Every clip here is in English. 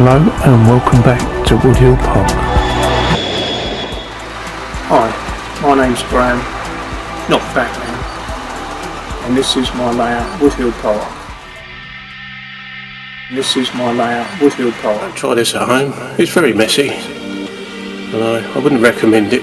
Hello and welcome back to Woodhill Park. Hi, my name's Graham, not Batman, and this is my layout, Woodhill Park. Don't try this at home, it's very messy, and I wouldn't recommend it.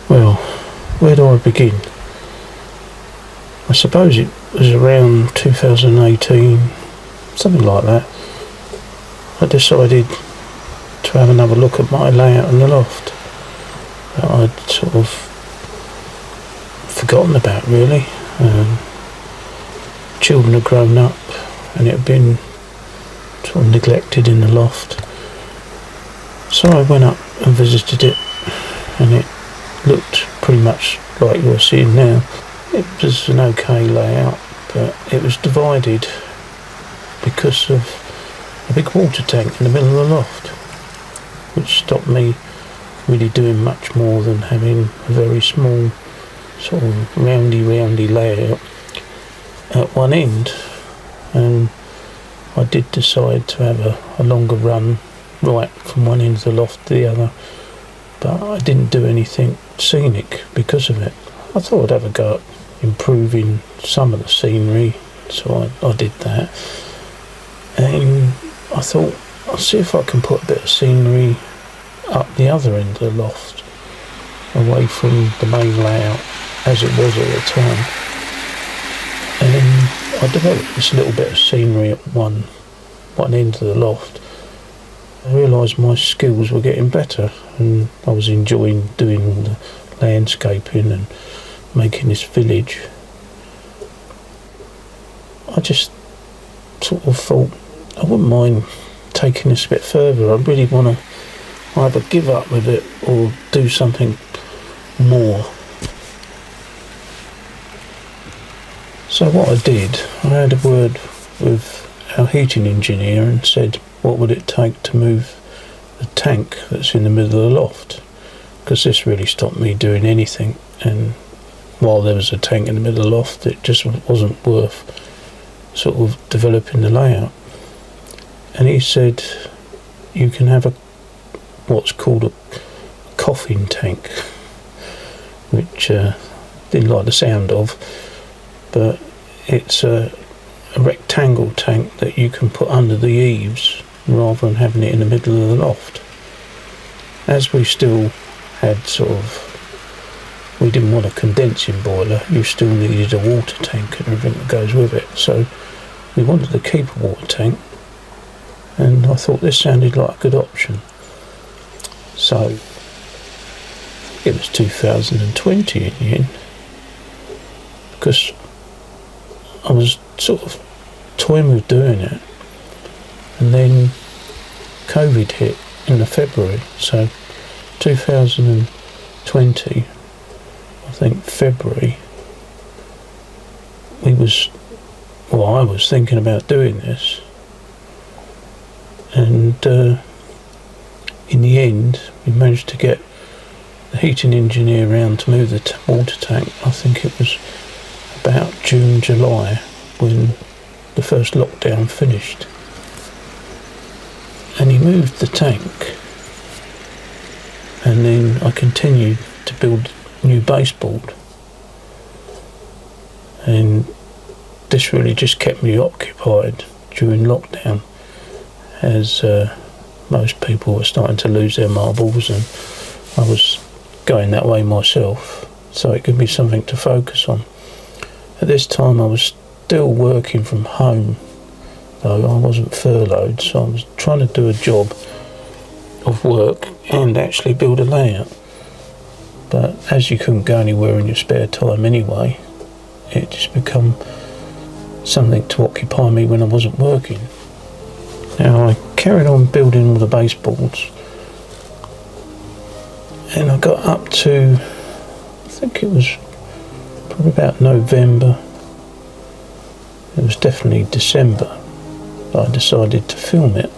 Well, where do I begin? I suppose it was around 2018, something like that. I decided to have another look at my layout in the loft that I'd sort of forgotten about, really. Children had grown up and it had been sort of neglected in the loft. So I went up and visited it, and it looked pretty much like you're seeing now. It was an okay layout, but it was divided because of a big water tank in the middle of the loft, which stopped me really doing much more than having a very small sort of roundy layout at one end. And I did decide to have a longer run right from one end of the loft to the other, but I didn't do anything scenic because of it. I thought I'd have a go at improving some of the scenery, so I did that. And I thought, I'll see if I can put a bit of scenery up the other end of the loft, away from the main layout as it was at the time. And I developed this little bit of scenery at one end of the loft. I realised my skills were getting better, and I was enjoying doing all the landscaping and making this village. I just sort of thought I wouldn't mind taking this a bit further. I really want to either give up with it or do something more. So what I did, I had a word with our heating engineer and said, what would it take to move the tank that's in the middle of the loft? Because this really stopped me doing anything, and while there was a tank in the middle of the loft, it just wasn't worth sort of developing the layout. And he said, you can have what's called a coffin tank, which didn't like the sound of, but it's a rectangle tank that you can put under the eaves rather than having it in the middle of the loft. As we still had we didn't want a condensing boiler, you still needed a water tank and everything that goes with it, so we wanted to keep a water tank, and I thought this sounded like a good option. So think it was 2020 in the end, because I was sort of toying with doing it, and then COVID hit in the February, so 2020, I think February, I was thinking about doing this, and in the end we managed to get the heating engineer round to move the water tank. I think it was about June, July, when the first lockdown finished, and he moved the tank, and then I continued to build new baseboard, and this really just kept me occupied during lockdown, as most people were starting to lose their marbles, and I was going that way myself, so it gave me something to focus on. At this time I was still working from home, though I wasn't furloughed, so I was trying to do a job of work and actually build a layout. But as you couldn't go anywhere in your spare time anyway, it just become something to occupy me when I wasn't working. Now I carried on building all the baseboards, and I got up to, I think it was probably about November, it was definitely December, I decided to film it,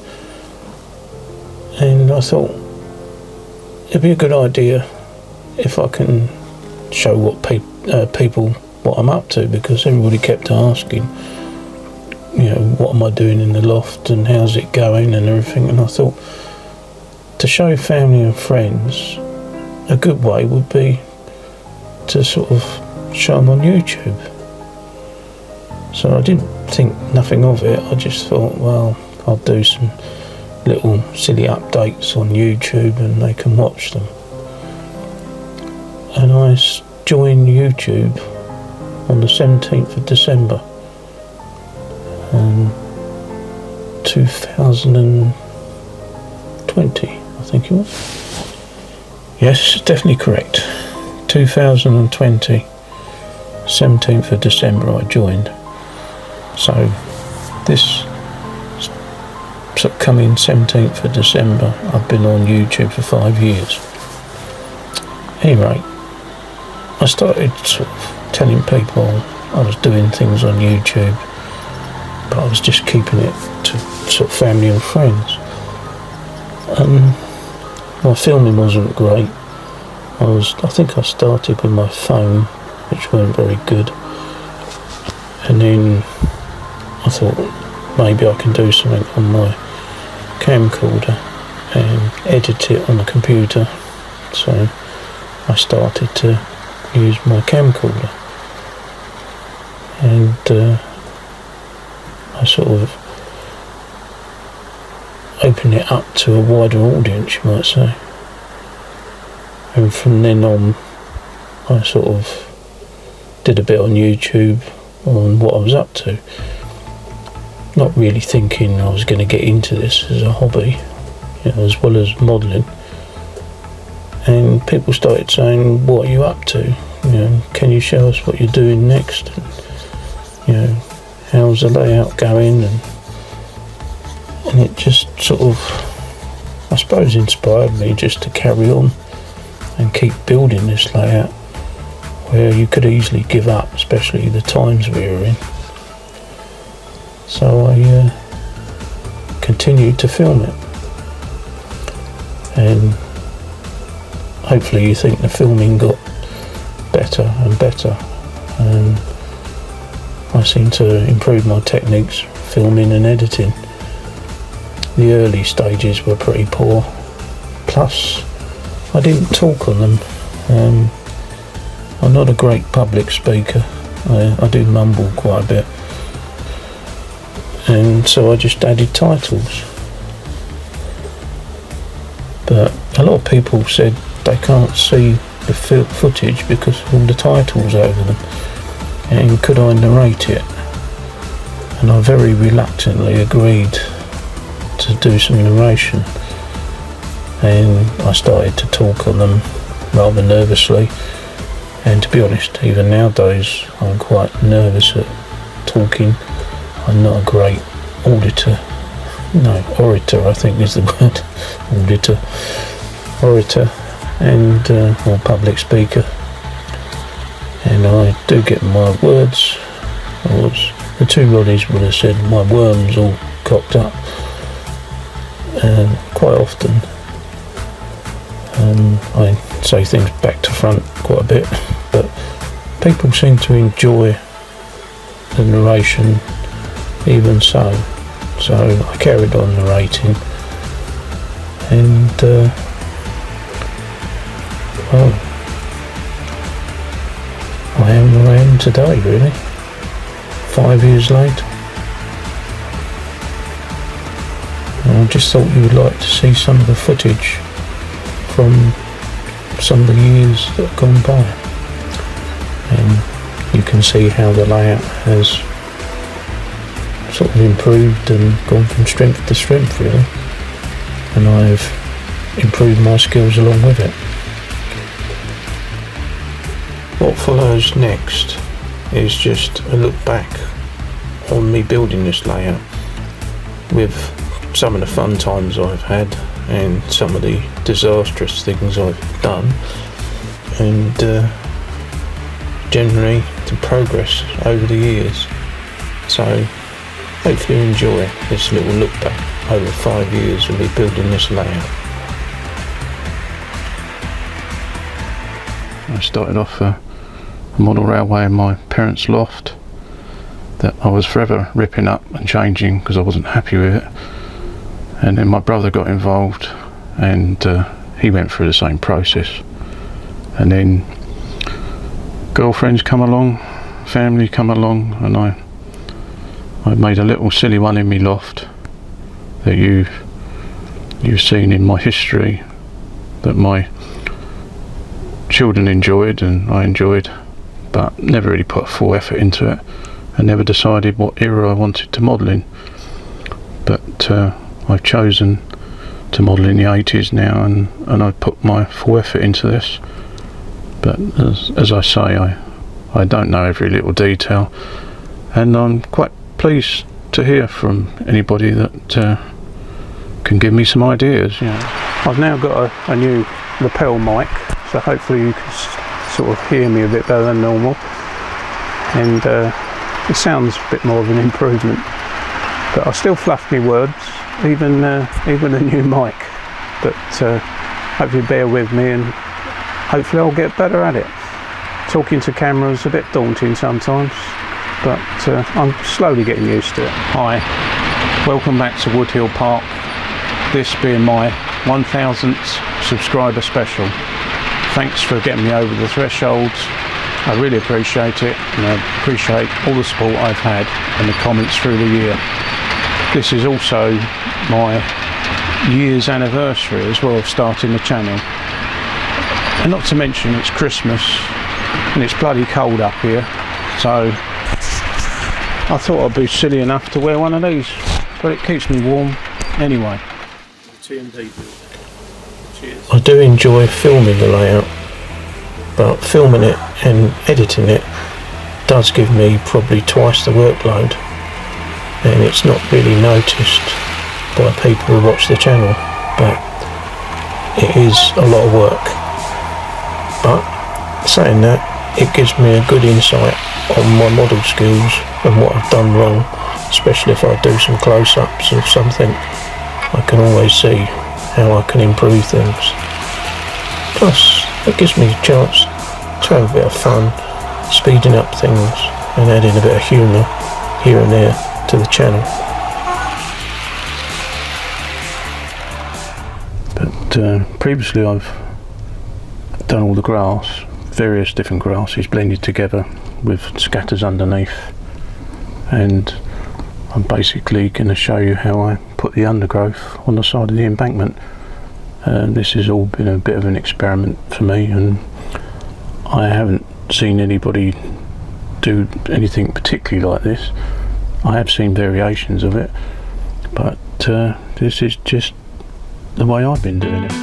and I thought it'd be a good idea if I can show what people what I'm up to, because everybody kept asking, what am I doing in the loft and how's it going and everything, and I thought to show family and friends, a good way would be to sort of show them on YouTube. So I didn't think nothing of it, I just thought, well, I'll do some little silly updates on YouTube and they can watch them. And I joined YouTube on the 17th of December 2020, I think it was. Yes, definitely correct. 2020, 17th of December I joined. So this coming 17th of December, I've been on YouTube for 5 years. Anyway, I started sort of telling people I was doing things on YouTube, but I was just keeping it to sort of family and friends. My filming wasn't great. I think I started with my phone, which weren't very good, and then I thought maybe I can do something on my camcorder and edit it on the computer. So I started to use my camcorder, and I sort of opened it up to a wider audience, you might say. And from then on, I sort of did a bit on YouTube on what I was up to, not really thinking I was going to get into this as a hobby, as well as modelling. And people started saying, what are you up to? Can you show us what you're doing next? And, how's the layout going? And it just sort of, I suppose, inspired me just to carry on and keep building this layout, where you could easily give up, especially the times we were in. So I continued to film it, and hopefully you think the filming got better and better, and I seem to improve my techniques, filming and editing. The early stages were pretty poor, plus I didn't talk on them. I'm not a great public speaker, I do mumble quite a bit, and so I just added titles. But a lot of people said they can't see the footage because of all the titles over them, and could I narrate it? And I very reluctantly agreed to do some narration, and I started to talk on them rather nervously, and to be honest, even nowadays I'm quite nervous at talking. I'm not a great orator, I think is the word, orator, and or public speaker, and I do get my words, or the two Roddies would have said my worms all cocked up, and quite often I say things back to front quite a bit, but people seem to enjoy the narration even so I carried on narrating, and well, I am where I am today, really, 5 years later. And I just thought you would like to see some of the footage from some of the years that have gone by, and you can see how the layout has sort of improved and gone from strength to strength, really, and I've improved my skills along with it. What follows next is just a look back on me building this layout, with some of the fun times I've had and some of the disastrous things I've done, and generally the progress over the years. So hopefully you enjoy this little look back over 5 years of me building this layout. I started off a model railway in my parents' loft that I was forever ripping up and changing because I wasn't happy with it, and then my brother got involved, and he went through the same process, and then girlfriends come along, family come along, and I made a little silly one in my loft that you've seen in my history, that my children enjoyed and I enjoyed, but never really put full effort into it, and never decided what era I wanted to model in. But I've chosen to model in the 80s now, and I put my full effort into this. But as I say, I don't know every little detail, and I'm quite pleased to hear from anybody that can give me some ideas. I've now got a new lapel mic, so hopefully you can sort of hear me a bit better than normal, and it sounds a bit more of an improvement, but I still fluff my words, even a new mic, but hopefully bear with me, and hopefully I'll get better at it. Talking to cameras is a bit daunting sometimes, but I'm slowly getting used to it. Hi, welcome back to Woodhill Park, this being my 1000th subscriber special. Thanks for getting me over the threshold. I really appreciate it, and I appreciate all the support I've had and the comments through the year. This is also my year's anniversary as well of starting the channel, and not to mention it's Christmas and it's bloody cold up here, so I thought I'd be silly enough to wear one of these, but it keeps me warm anyway. I do enjoy filming the layout, but filming it and editing it does give me probably twice the workload, and it's not really noticed by people who watch the channel, but it is a lot of work. But saying that, it gives me a good insight on my model skills and what I've done wrong, especially if I do some close-ups of something. I can always see how I can improve things. Plus, it gives me a chance to have a bit of fun, speeding up things and adding a bit of humour here and there to the channel. But previously I've done all the grass, various different grasses blended together with scatters underneath, and I'm basically going to show you how I put the undergrowth on the side of the embankment. This has all been a bit of an experiment for me, and I haven't seen anybody do anything particularly like this. I have seen variations of it, but this is just the way I've been doing it.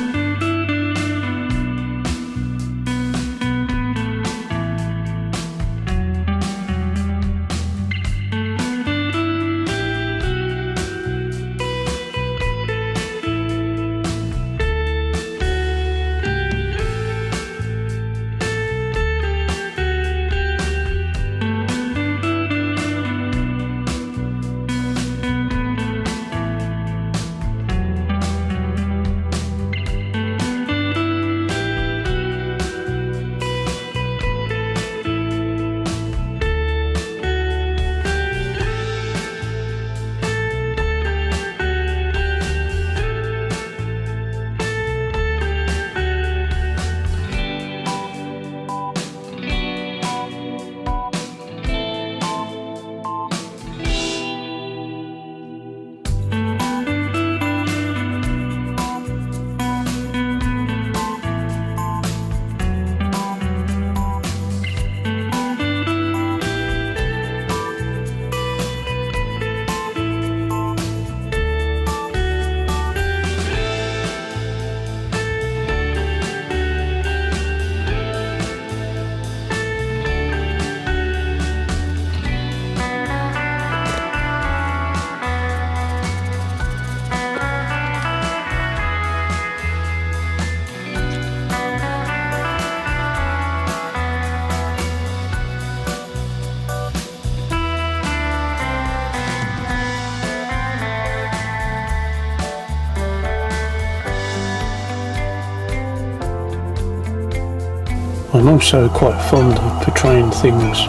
I'm also quite fond of portraying things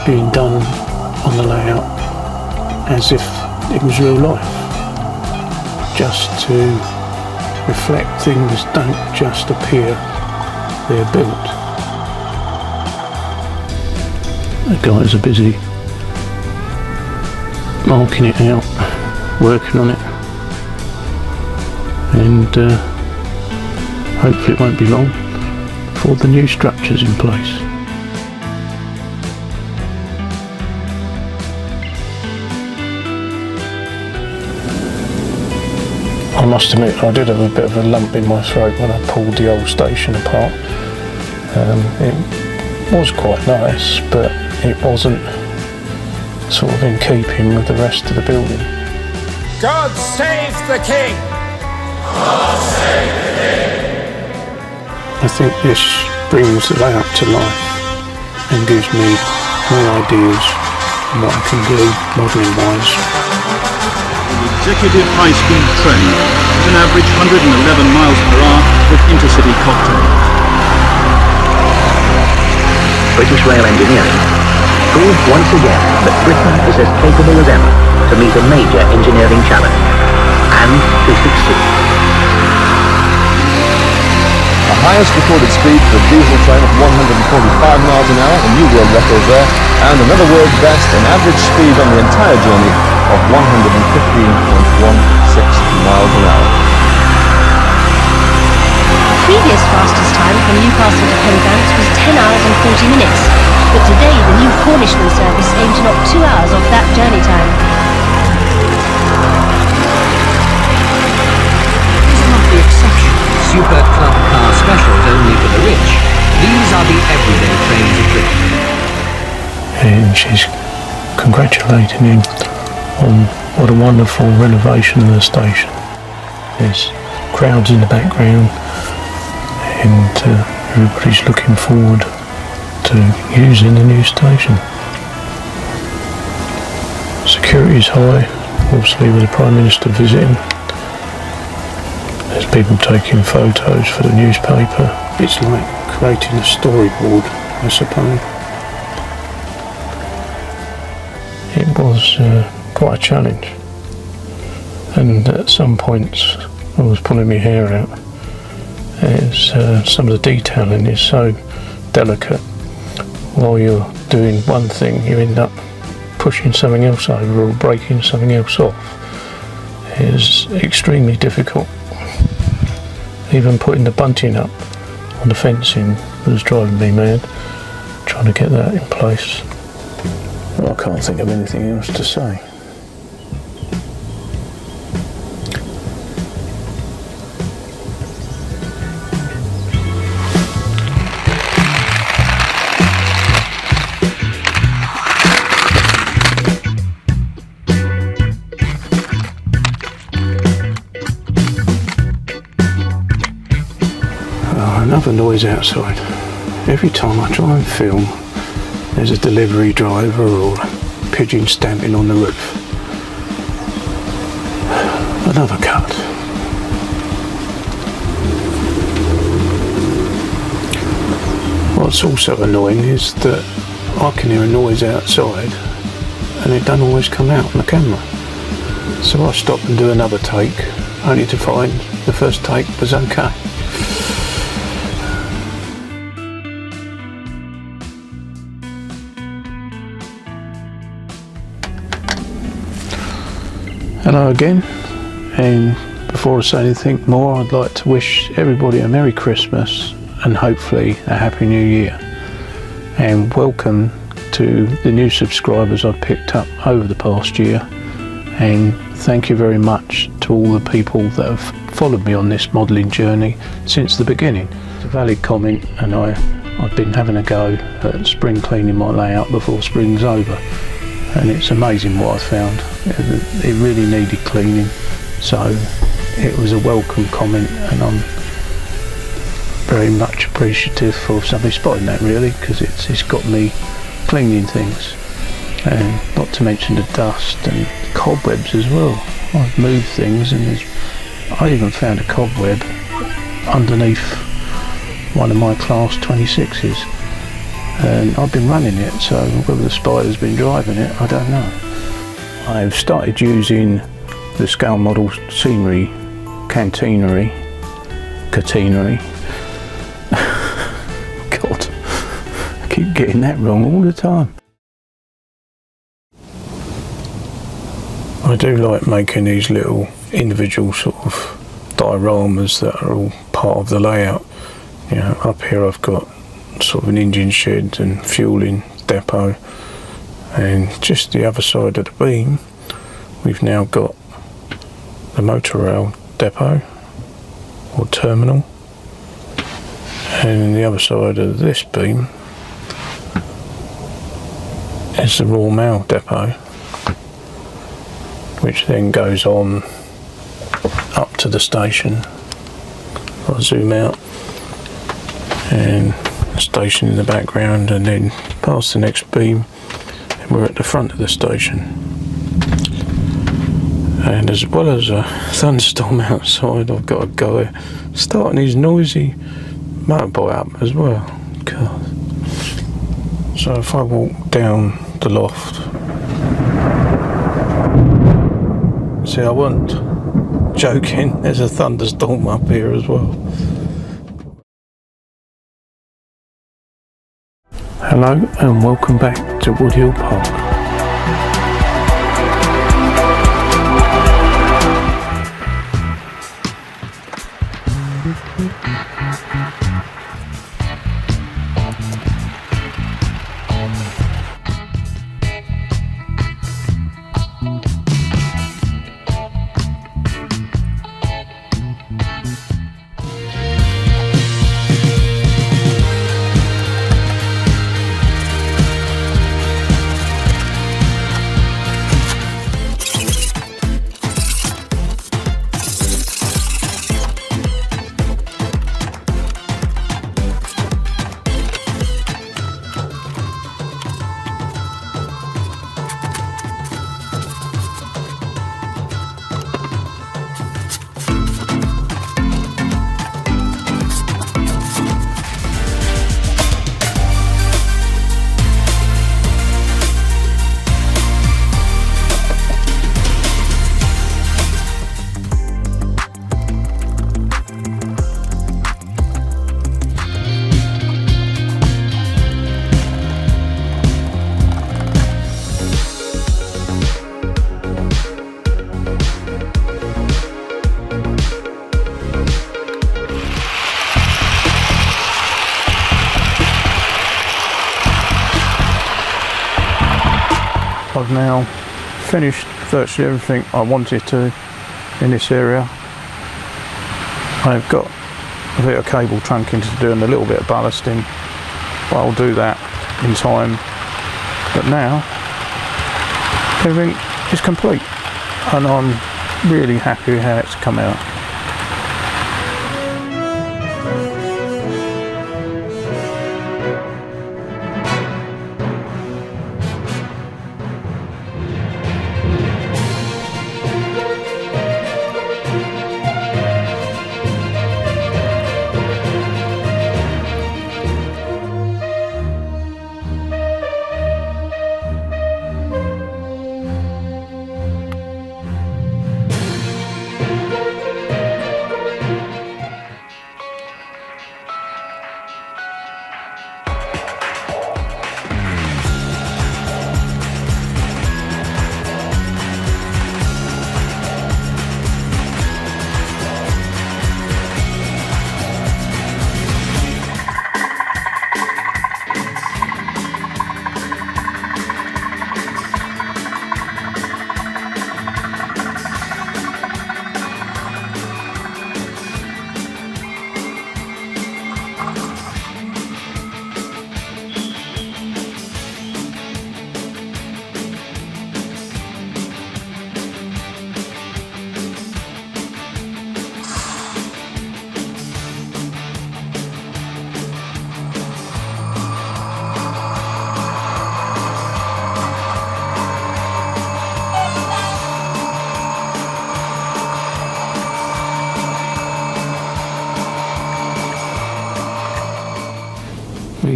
being done on the layout as if it was real life, just to reflect things don't just appear, they're built. The guys are busy marking it out, working on it, and hopefully it won't be long before the new structure's in place. I must admit I did have a bit of a lump in my throat when I pulled the old station apart. It was quite nice, but it wasn't sort of in keeping with the rest of the building. God save the King! God save the King! I think this brings the layout to life and gives me more ideas on what I can do modelling wise. Executive high-speed train with an average 111 miles per hour with intercity cocktail. British Rail Engineering proved once again that Britain is as capable as ever to meet a major engineering challenge and to succeed. The highest recorded speed for a diesel train of 145 miles an hour, a new world record there, and another world best in average speed on the entire journey of 115.16 miles an hour. The previous fastest time from Newcastle to Penzance was 10 hours and 40 minutes, but today the new Cornishman service aimed to knock 2 hours off that journey time. These are not the exception. Super Club car specials only for the rich. These are the everyday trains of Britain. And she's congratulating him on what a wonderful renovation of the station. There's crowds in the background, and everybody's looking forward to using the new station. Security is high, obviously with the Prime Minister visiting. There's people taking photos for the newspaper. It's like creating a storyboard, I suppose. It was quite a challenge, and at some points I was pulling my hair out. Some of the detailing is so delicate. While you're doing one thing, you end up pushing something else over or breaking something else off. It's extremely difficult. Even putting the bunting up on the fencing was driving me mad, trying to get that in place. Well, I can't think of anything else to say. Another noise outside. Every time I try and film, there's a delivery driver or a pigeon stamping on the roof. Another cut. What's also annoying is that I can hear a noise outside and it doesn't always come out on the camera. So I stop and do another take, only to find the first take was okay. Hello again, and before I say anything more, I'd like to wish everybody a Merry Christmas and hopefully a Happy New Year, and welcome to the new subscribers I've picked up over the past year, and thank you very much to all the people that have followed me on this modelling journey since the beginning. It's a valid comment, and I've been having a go at spring cleaning my layout before spring's over. And it's amazing what I found. It really needed cleaning, so it was a welcome comment, and I'm very much appreciative for somebody spotting that, really, because it's got me cleaning things, and not to mention the dust and cobwebs as well. I've moved things, and I even found a cobweb underneath one of my Class 26s. and I've been running it, so whether the spider's been driving it, I don't know. I've started using the scale model scenery catenary. God, I keep getting that wrong all the time. I do like making these little individual sort of dioramas that are all part of the layout. You know, up here I've got sort of an engine shed and fueling depot, and just the other side of the beam we've now got the motor rail depot or terminal, and on the other side of this beam is the raw mail depot, which then goes on up to the station. I'll zoom out, and the station in the background, and then past the next beam and we're at the front of the station. And as well as a thunderstorm outside, I've got a guy starting his noisy motorbike up as well. God. So if I walk down the loft, see, I wasn't joking, there's a thunderstorm up here as well. Hello and welcome back to Wood Hill Park. I've now finished virtually everything I wanted to in this area. I've got a bit of cable trunking to do and a little bit of ballasting, but I'll do that in time. But now everything is complete and I'm really happy with how it's come out.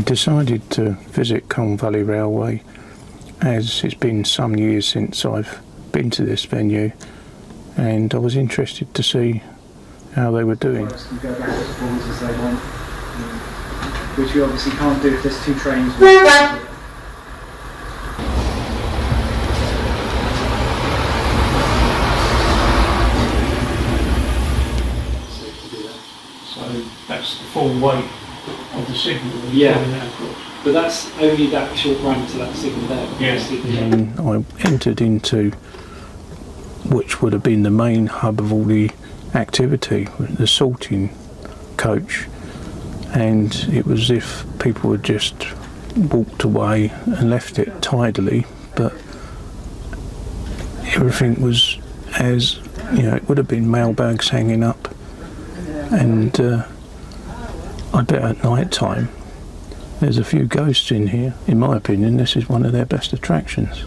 we decided to visit Colne Valley Railway, as it's been some years since I've been to this venue, and I was interested to see how they were doing. Can go back as forwards as they want, which we obviously can't do if there's two trains. So that's the full weight of the signal. Yeah, but that's only that short run to that signal there. Yes. And I entered into which would have been the main hub of all the activity, the sorting coach, and it was as if people had just walked away and left it tidily, but everything was as, you know, it would have been mailbags hanging up, and I bet at night time there's a few ghosts in here. In my opinion, this is one of their best attractions.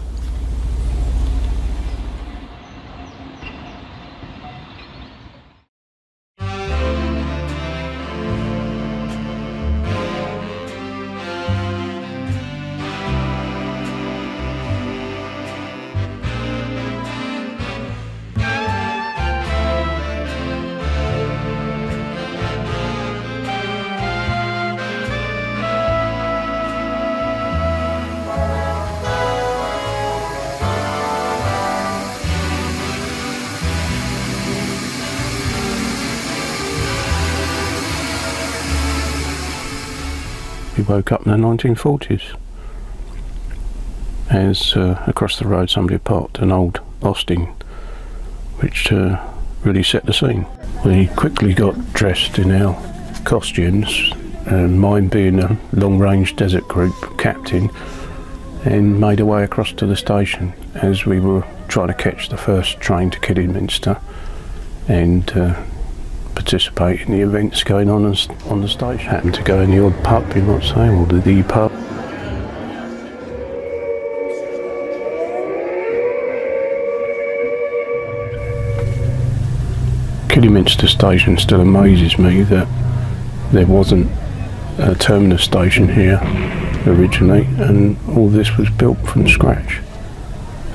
We woke up in the 1940s as across the road somebody parked an old Austin, which really set the scene. We quickly got dressed in our costumes, mine being a long-range desert group captain, and made our way across to the station as we were trying to catch the first train to Kidderminster and participate in the events going on the station. Happened to go in the odd pub, you might say, or the pub. Kidderminster station still amazes me that there wasn't a terminus station here originally, and all this was built from scratch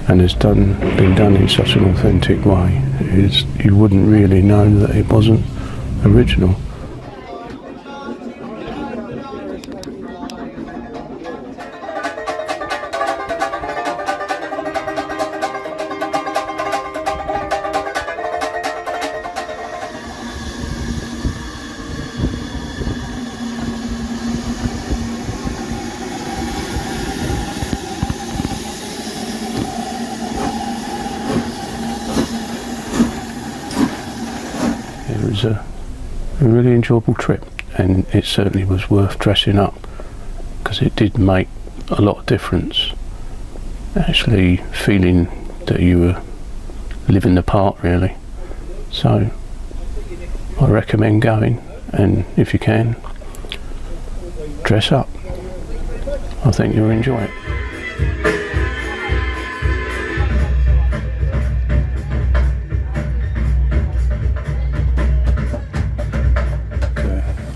and has been done in such an authentic way. You wouldn't really know that it wasn't original. It was a really enjoyable trip, and it certainly was worth dressing up because it did make a lot of difference, actually feeling that you were living the part really. So I recommend going, and if you can, dress up. I think you'll enjoy it.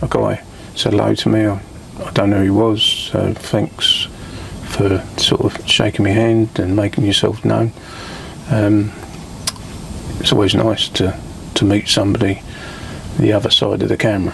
A guy said hello to me. I don't know who he was, so thanks for sort of shaking my hand and making yourself known. It's always nice to meet somebody the other side of the camera.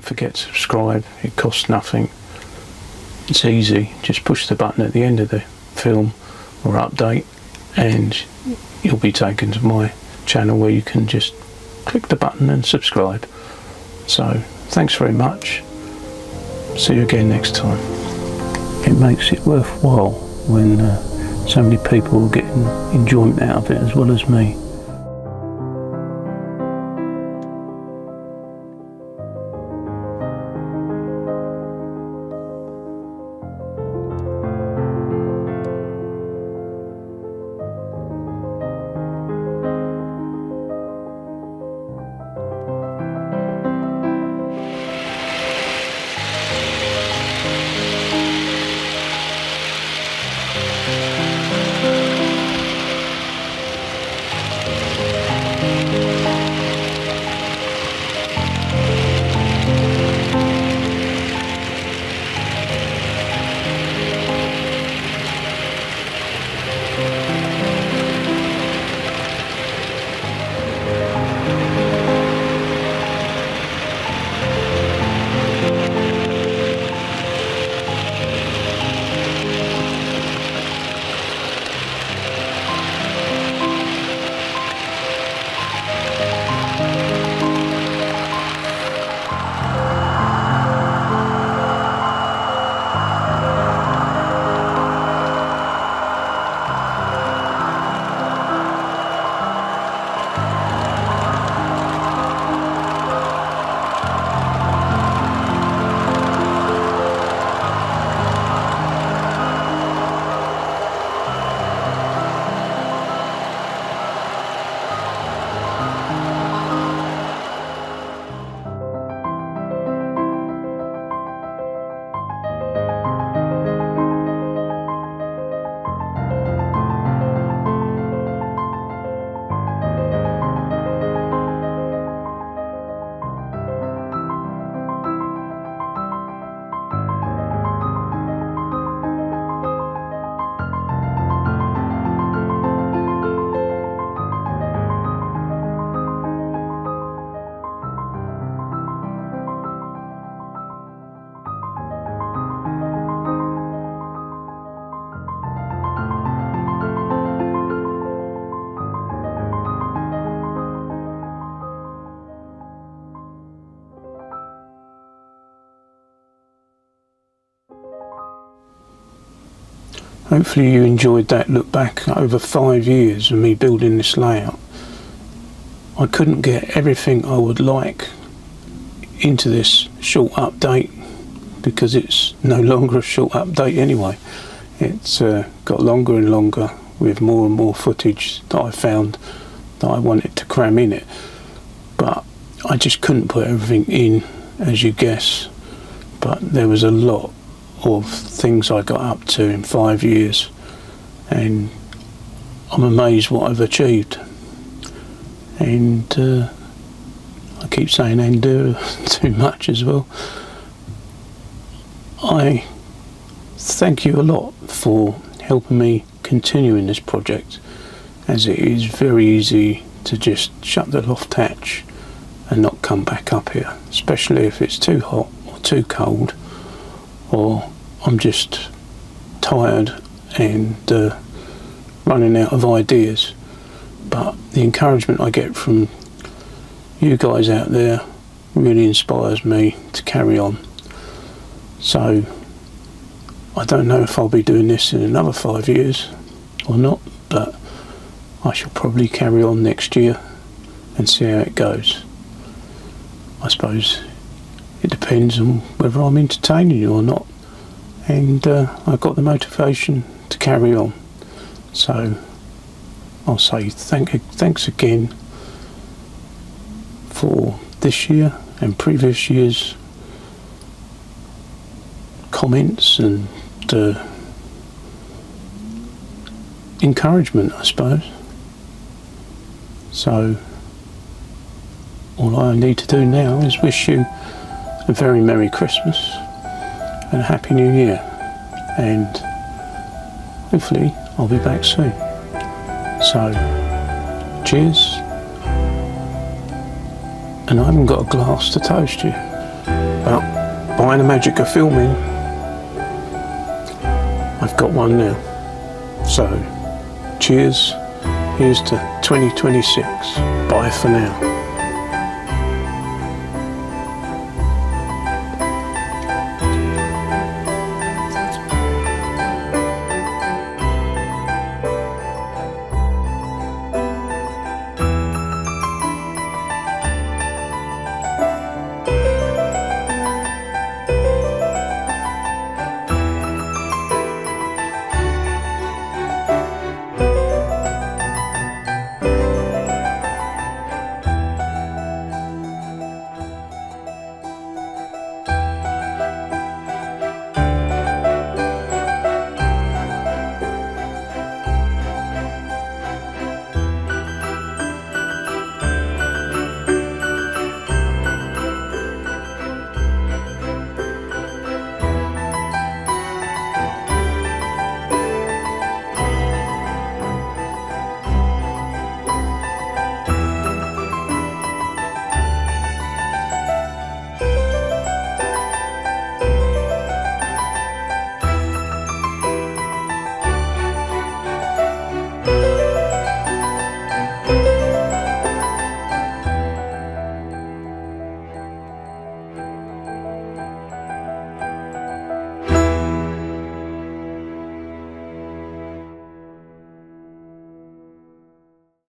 forget to subscribe. It costs nothing. It's easy. Just push the button at the end of the film or update and you'll be taken to my channel where you can just click the button and subscribe. So thanks very much. See you again next time. It makes it worthwhile when so many people are getting enjoyment out of it as well as me. Hopefully you enjoyed that look back over 5 years of me building this layout. I couldn't get everything I would like into this short update because it's no longer a short update anyway. It's got longer and longer with more and more footage that I found that I wanted to cram in it. But I just couldn't put everything in, as you guess. But there was a lot of things I got up to in 5 years, and I'm amazed what I've achieved. And I keep saying and too much as well. I thank you a lot for helping me continue in this project, as it is very easy to just shut the loft hatch and not come back up here, especially if it's too hot or too cold, or I'm just tired and running out of ideas. But the encouragement I get from you guys out there really inspires me to carry on. So I don't know if I'll be doing this in another 5 years or not, but I shall probably carry on next year and see how it goes. I suppose it depends on whether I'm entertaining you or not, and I've got the motivation to carry on. So I'll say thanks again for this year and previous years' comments and encouragement, I suppose. So all I need to do now is wish you a very Merry Christmas and a Happy New Year, and hopefully I'll be back soon. So cheers, and I haven't got a glass to toast you. But by the magic of filming, I've got one now. So, cheers. Here's to 2026. Bye for now.